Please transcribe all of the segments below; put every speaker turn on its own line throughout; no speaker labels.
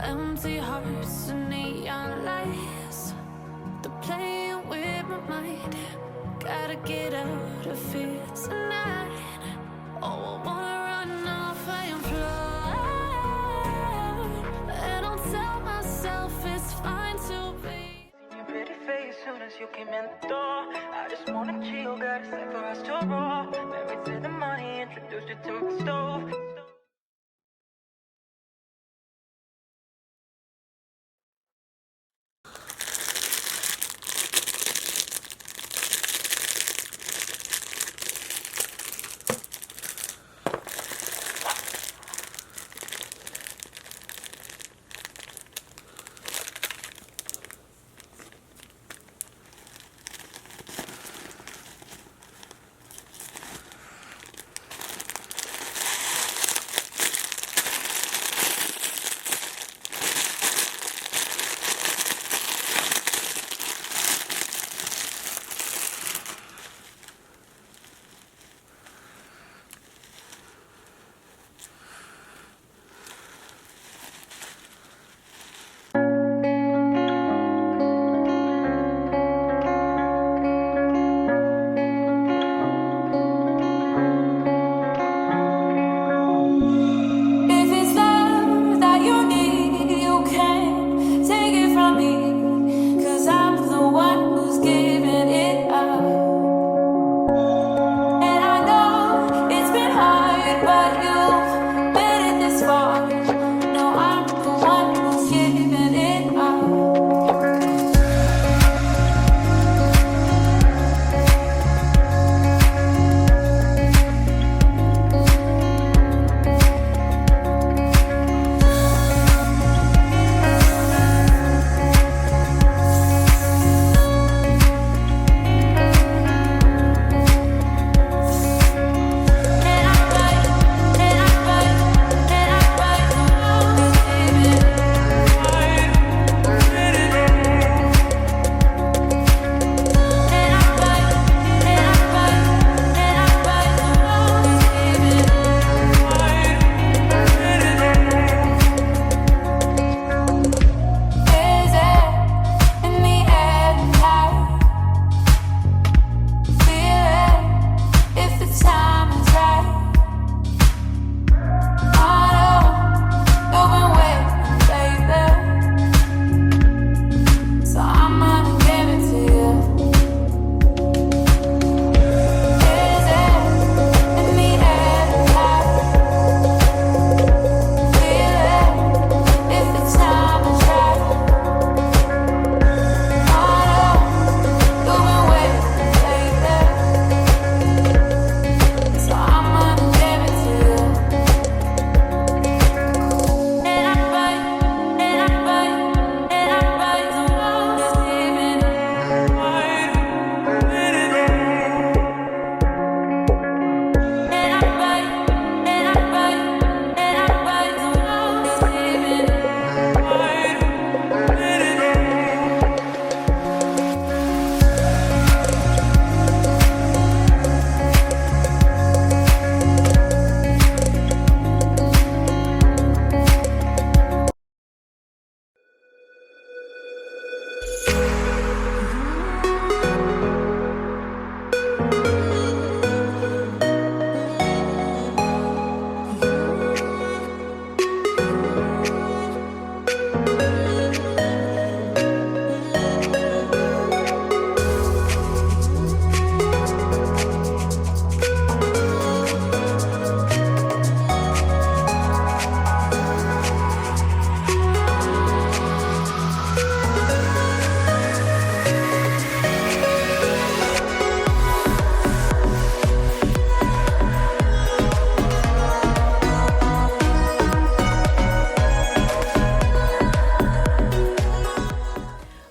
Empty hearts and neon lights, they're playing with my mind. Gotta get out of here tonight. Oh, I wanna run off and fly, and I'll tell myself it's fine to be.
Seen your pretty face soon as you came in the door. I just wanna chill, got a set for us to roll. Married to the money, introduced you to my stove.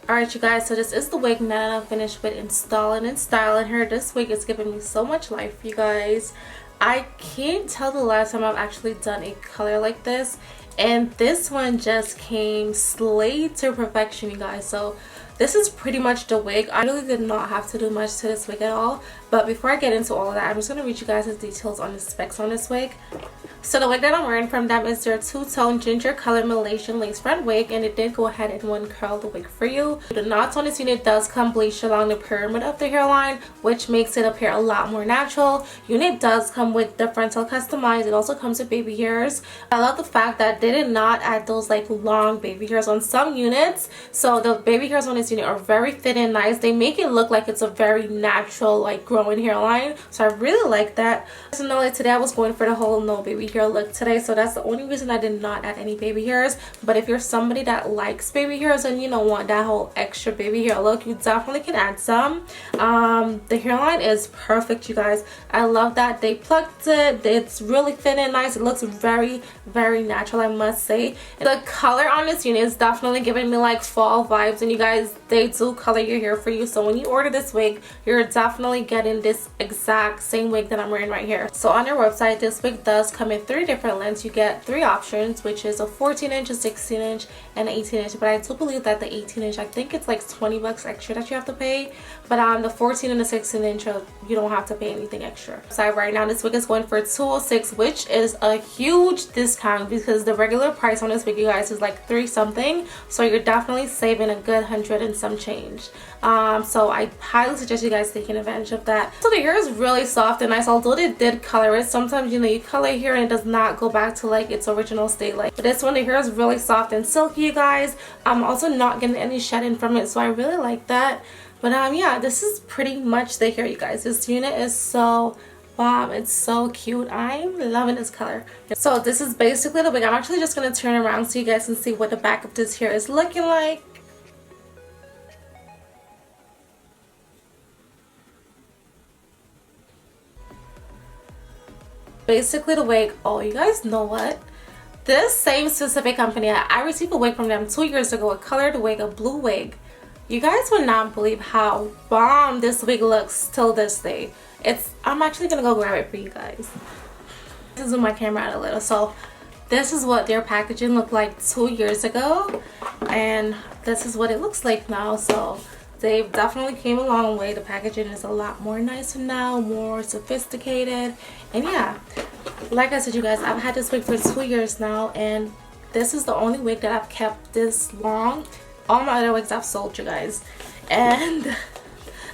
Alright you guys, so this is the wig now that I'm finished with installing and styling her. This wig is giving me so much life, you guys. I can't tell the last time I've actually done a color like this, and this one just came slayed to perfection, you guys. So this is pretty much the wig. I really did not have to do much to this wig at all, but before I get into all of that, I'm just going to read you guys the details on the specs on this wig. So the wig that I'm wearing from them is their two-tone ginger color Malaysian lace front wig, and it did go ahead and one curl the wig for you. The knots on this unit does come bleached along the pyramid of the hairline, which makes it appear a lot more natural. Unit does come with the frontal customized. It also comes with baby hairs. I love the fact that they did not add those like long baby hairs on some units. So the baby hairs on this unit are very thin and nice. They make it look like it's a very natural like growing hairline. So I really like that. Personally, today I was going for the whole no baby hair look today, so that's the only reason I did not add any baby hairs. But if you're somebody that likes baby hairs and you don't want that whole extra baby hair look, you definitely can add some. The hairline is perfect, you guys. I love that they plucked it. It's really thin and nice. It looks very, very natural, I must say. The color on this unit is definitely giving me like fall vibes, and you guys, they do color your hair for you. So when you order this wig, you're definitely getting this exact same wig that I'm wearing right here. So on their website, this wig does come in 3 different lengths. You get 3 options, which is a 14-inch, a 16-inch, and an 18-inch. But I do believe that the 18-inch, I think it's like 20 bucks extra that you have to pay. But the 14 and the 16-inch, you don't have to pay anything extra. So right now, this wig is going for $206, which is a huge discount because the regular price on this wig, you guys, is like $3 something. So you're definitely saving a good 100 and some change. So I highly suggest you guys taking advantage of that. So the hair is really soft and nice, although they did color it. Sometimes, you know, you color hair and it does not go back to like its original state. Like, but this one, the hair is really soft and silky, you guys. I'm also not getting any shedding from it, so I really like that. But yeah, this is pretty much the hair, you guys. This unit is so bomb. It's so cute. I'm loving this color. So this is basically the wig. I'm actually just going to turn around so you guys can see what the back of this hair is looking like. Basically the wig. Oh, you guys know what? This same specific company, I received a wig from them 2 years ago, a colored wig, a blue wig. You guys would not believe how bomb this wig looks till this day. I'm actually gonna go grab it for you guys. This is zoom my camera out a little. So this is what their packaging looked like 2 years ago, and this is what it looks like now. So they've definitely came a long way. The packaging is a lot more nicer now, more sophisticated. And yeah, like I said, you guys, I've had this wig for 2 years now, and this is the only wig that I've kept this long. All my other wigs I've sold, you guys. And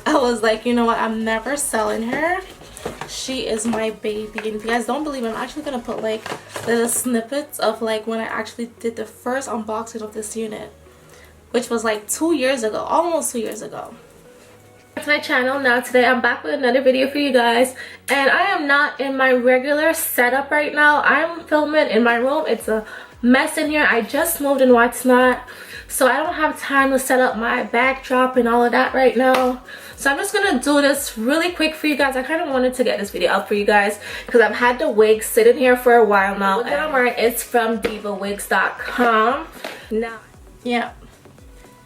I was like, you know what, I'm never selling her. She is my baby. And if you guys don't believe me, I'm actually gonna put like little snippets of like when I actually did the first unboxing of this unit, which was like 2 years ago, almost 2 years ago. Back to my channel. Now today I'm back with another video for you guys, and I am not in my regular setup right now. I'm filming in my room. It's a mess in here. I just moved and what's not, so I don't have time to set up my backdrop and all of that right now. So I'm just gonna do this really quick for you guys. I kind of wanted to get this video up for you guys because I've had the wig sitting here for a while now. The wig I'm wearing is from Divaswigs.com. Now, yeah,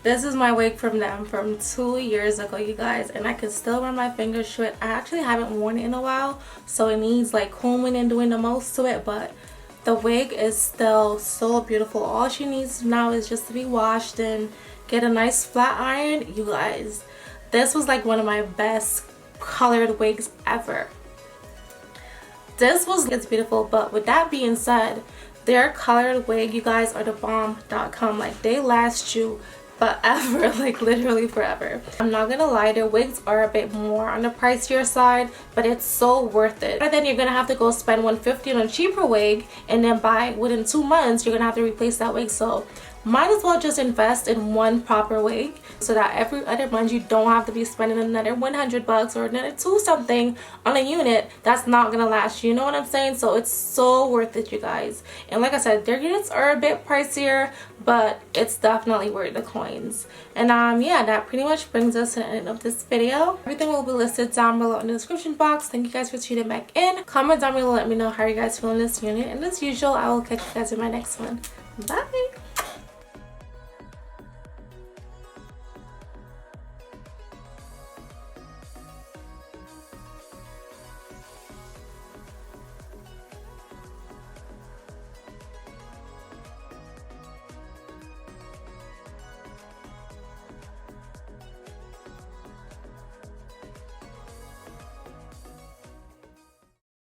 this is my wig from them from 2 years ago, you guys, and I can still run my fingers through it. I actually haven't worn it in a while, so it needs like combing and doing the most to it, but the wig is still so beautiful. All she needs now is just to be washed and get a nice flat iron. You guys, this was like one of my best colored wigs ever. It's beautiful. But with that being said, their colored wig, you guys, are the bomb.com. Like, they last you forever, like literally forever. I'm not gonna lie, their wigs are a bit more on the pricier side, but it's so worth it. But then you're gonna have to go spend $150 on a cheaper wig, and then within 2 months you're gonna have to replace that wig. So might as well just invest in one proper wig so that every other month you don't have to be spending another 100 bucks or another 2 something on a unit that's not gonna last you. You know what I'm saying? So it's so worth it, you guys. And like I said, their units are a bit pricier, but it's definitely worth the coins. And yeah, that pretty much brings us to the end of this video. Everything will be listed down below in the description box. Thank you guys for tuning back in. Comment down below, let me know how you guys feeling this unit, and as usual, I will catch you guys in my next one. Bye.